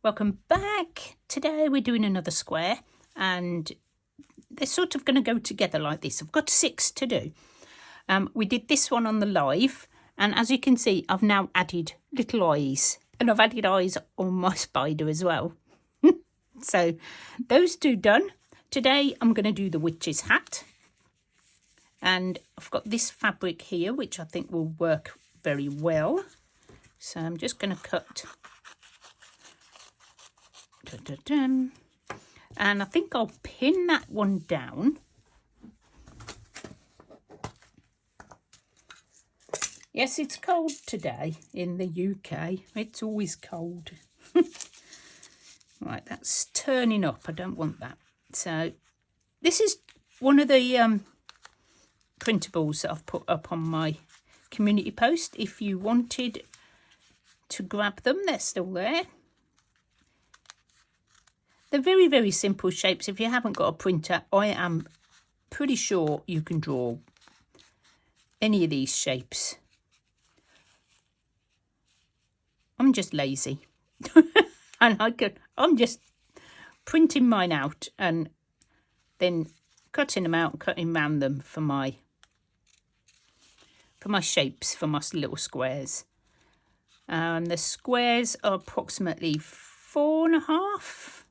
Welcome back. Today we're doing another square and they're sort of going to go together like this. I've got 6 to do. We did this one on the live, and as you can see I've now added little eyes, and I've added eyes on my spider as well. So those 2 done. Today I'm going to do the witch's hat, and I've got this fabric here which I think will work very well. So I'm just going to cut. And I think I'll pin that one down. Yes, it's cold today in the UK. It's always cold. Right, that's turning up. I don't want that. So this is one of the printables that I've put up on my community post. If you wanted to grab them, they're still there. They're very, very simple shapes. If you haven't got a printer, I am pretty sure you can draw any of these shapes. I'm just lazy. And I'm just printing mine out and then cutting them out and cutting around them for my shapes, for my little squares. And the squares are approximately 4.5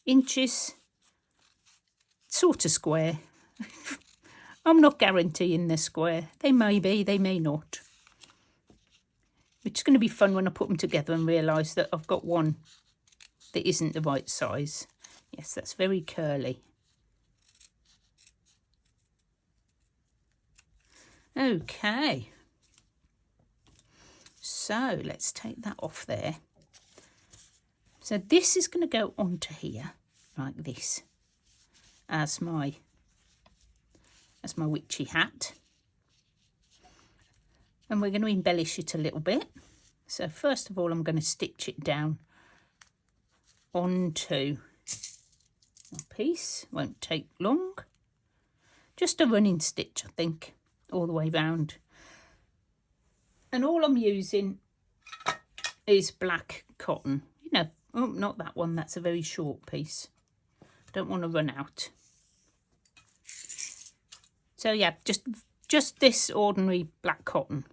inches, sort of square. I'm not guaranteeing they're square. They may be, they may not. It's going to be fun when I put them together and realise that I've got one that isn't the right size. Yes, that's very curly. Okay. So let's take that off there. So this is going to go onto here like this as my witchy hat. And we're going to embellish it a little bit. So first of all, I'm going to stitch it down onto a piece. Won't take long. Just a running stitch, I think, all the way round. And all I'm using is black cotton. You know, oh, not that one. That's a very short piece. Don't want to run out. So yeah, just this ordinary black cotton.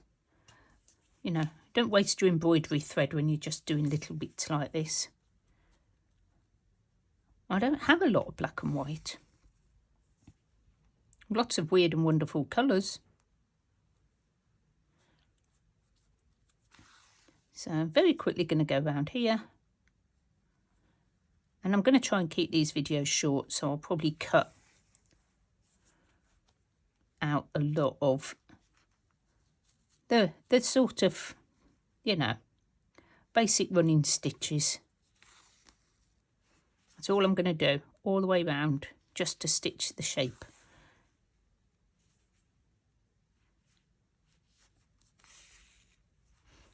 You know, don't waste your embroidery thread when you're just doing little bits like this. I don't have a lot of black and white. Lots of weird and wonderful colours. So I'm very quickly going to go around here. And I'm going to try and keep these videos short, so I'll probably cut out a lot of the sort of, you know, basic running stitches. That's all I'm going to do, all the way around, just to stitch the shape.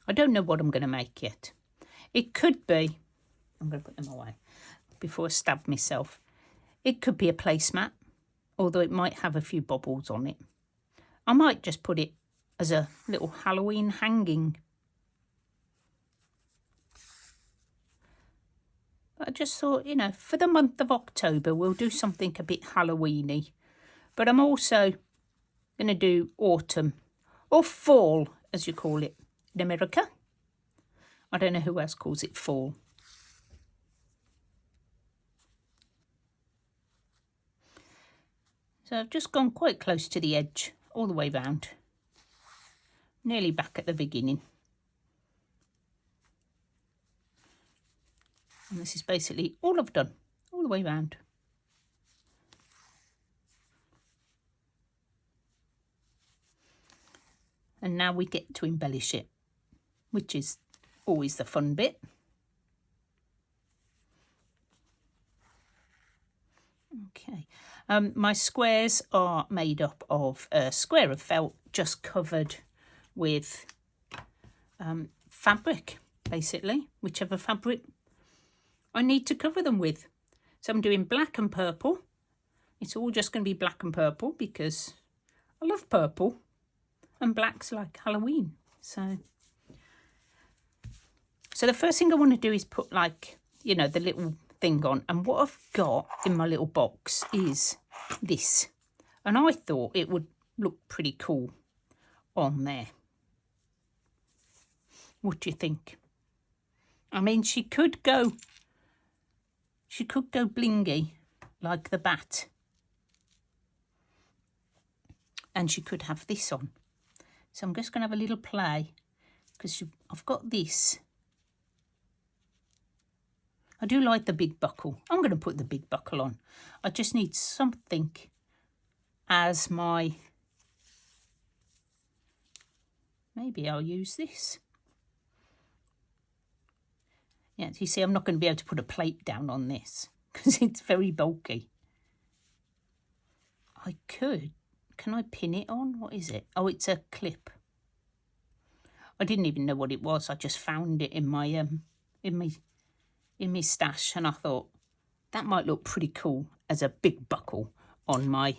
I don't know what I'm going to make yet. It could be, I'm going to put them away before I stab myself. It could be a placemat, although it might have a few bobbles on it. I might just put it as a little Halloween hanging. But I just thought, you know, for the month of October, we'll do something a bit Halloweeny. But I'm also going to do autumn, or fall, as you call it in America. I don't know who else calls it fall. So I've just gone quite close to the edge, all the way round. Nearly back at the beginning. And this is basically all I've done, all the way round. And now we get to embellish it, which is always the fun bit. Okay, my squares are made up of a square of felt just covered with fabric, basically, whichever fabric I need to cover them with. So I'm doing black and purple. It's all just going to be black and purple because I love purple and black's like Halloween. So So the first thing I want to do is put, like, you know, the little thing on. And what I've got in my little box is this. And I thought it would look pretty cool on there. What do you think? I mean, she could go blingy like the bat. And she could have this on. So I'm just going to have a little play because I've got this. I do like the big buckle. I'm going to put the big buckle on. I just need something as my... Maybe I'll use this. Yeah, you see, I'm not going to be able to put a plate down on this because it's very bulky. I could. Can I pin it on? What is it? Oh, it's a clip. I didn't even know what it was. I just found it in my stash, and I thought that might look pretty cool as a big buckle on my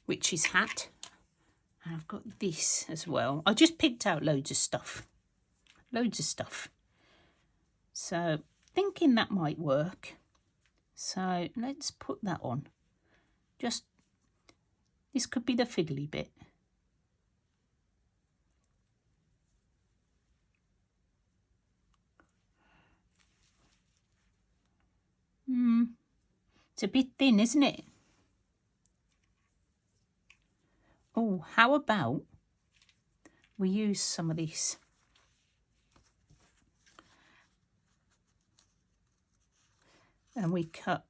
witch's hat. And I've got this as well. I just picked out loads of stuff. So thinking that might work. So let's put that on. Just, this could be the fiddly bit. It's a bit thin, isn't it? Oh, how about we use some of this? And we cut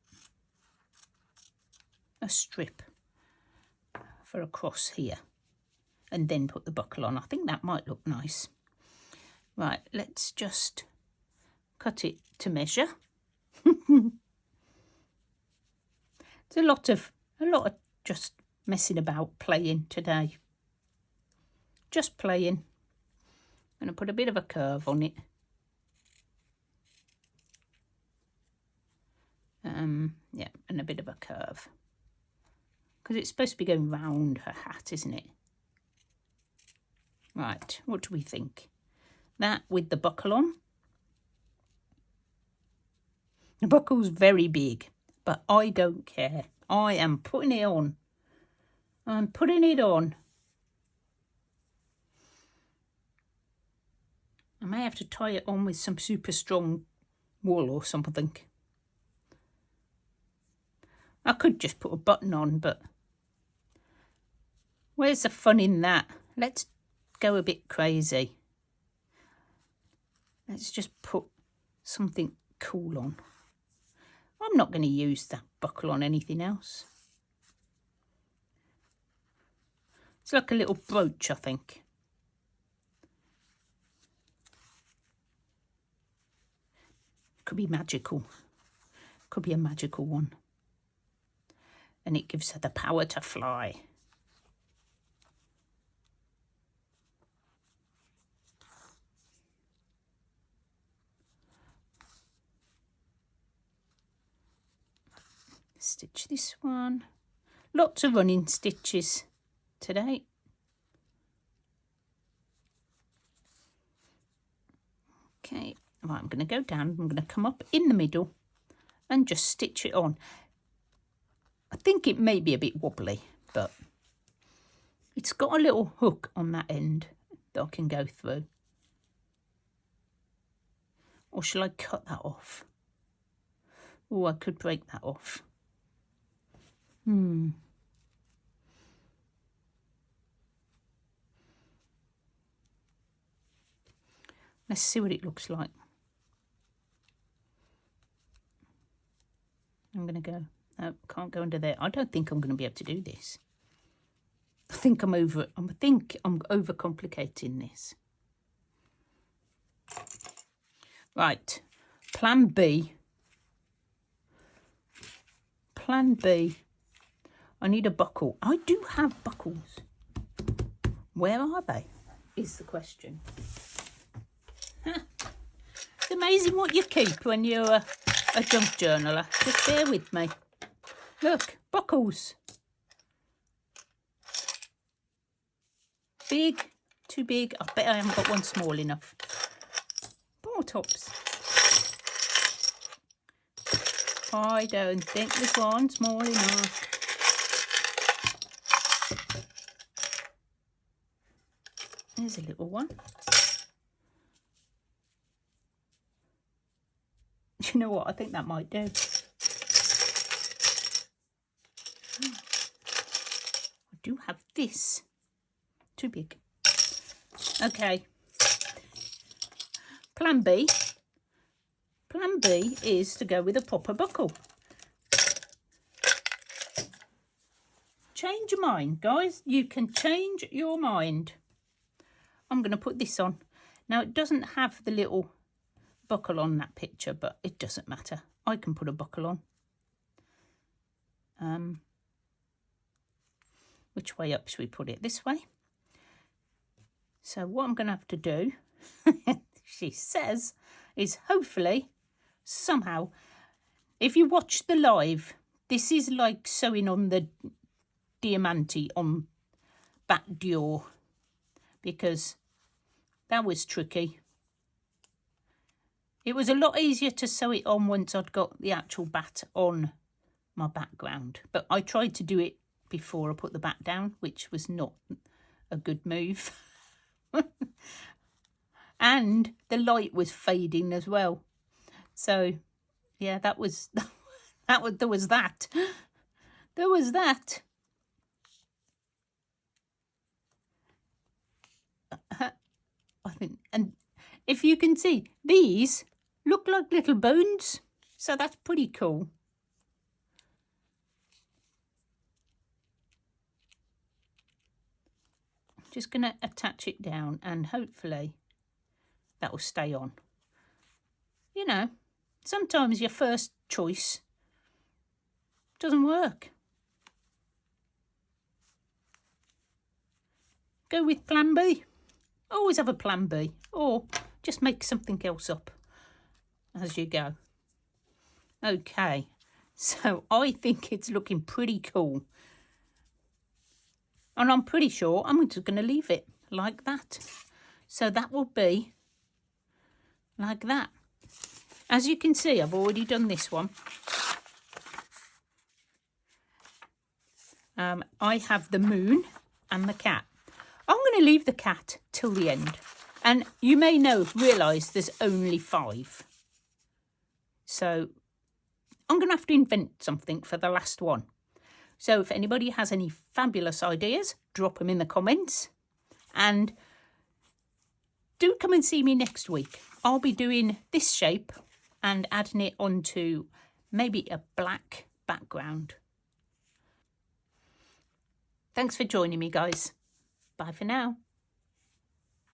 a strip for a cross here and then put the buckle on. I think that might look nice. Right, let's just cut it to measure. It's a lot of just messing about, playing today. Just playing. I'm going to put a bit of a curve on it. Yeah, and a bit of a curve. Because it's supposed to be going round her hat, isn't it? Right, what do we think? That with the buckle on. The buckle's very big, but I don't care. I am putting it on. I'm putting it on. I may have to tie it on with some super strong wool or something. I could just put a button on, but where's the fun in that? Let's go a bit crazy. Let's just put something cool on. I'm not going to use that buckle on anything else. It's like a little brooch, I think. Could be magical. Could be a magical one. And it gives her the power to fly. Stitch this one. Lots of running stitches today. Okay, right, I'm going to go down. I'm going to come up in the middle and just stitch it on. I think it may be a bit wobbly, but it's got a little hook on that end that I can go through. Or shall I cut that off? Oh, I could break that off. Let's see what it looks like. I'm going to go. No, can't go under there. I don't think I'm going to be able to do this. I think I'm overcomplicating this. Right. Plan B. Plan B. I need a buckle. I do have buckles. Where are they? Is the question. It's amazing what you keep when you're a junk journaler. Just bear with me. Look, buckles. Big, Too big? I bet I haven't got one small enough. Ball tops. I don't think this one's small enough. There's a little one. Do you know what? I think that might do. I do have this. Too big. Okay. Plan B. Plan B is to go with a proper buckle. Change your mind, guys. You can change your mind. I'm going to put this on. Now, it doesn't have the little buckle on that picture, but it doesn't matter. I can put a buckle on. Which way up should we put it? This way. So what I'm going to have to do, she says, is hopefully, somehow, if you watch the live, this is like sewing on the diamante on Bat Dior, because that was tricky. It was a lot easier to sew it on once I'd got the actual bat on my background, but I tried to do it before I put the bat down, which was not a good move. And the light was fading as well. So yeah, there was that. I think, and if you can see, these look like little bones, so that's pretty cool. Just going to attach it down and hopefully that will stay on. You know, sometimes your first choice doesn't work. Go with plan B. Always have a plan B, or just make something else up as you go. Okay, so I think it's looking pretty cool. And I'm pretty sure I'm just going to leave it like that. So that will be like that. As you can see, I've already done this one. I have the moon and the cat. I'm going to leave the cat till the end. And you may realise there's only 5. So I'm going to have to invent something for the last one. So if anybody has any fabulous ideas, drop them in the comments. And do come and see me next week. I'll be doing this shape and adding it onto maybe a black background. Thanks for joining me, guys. Bye for now.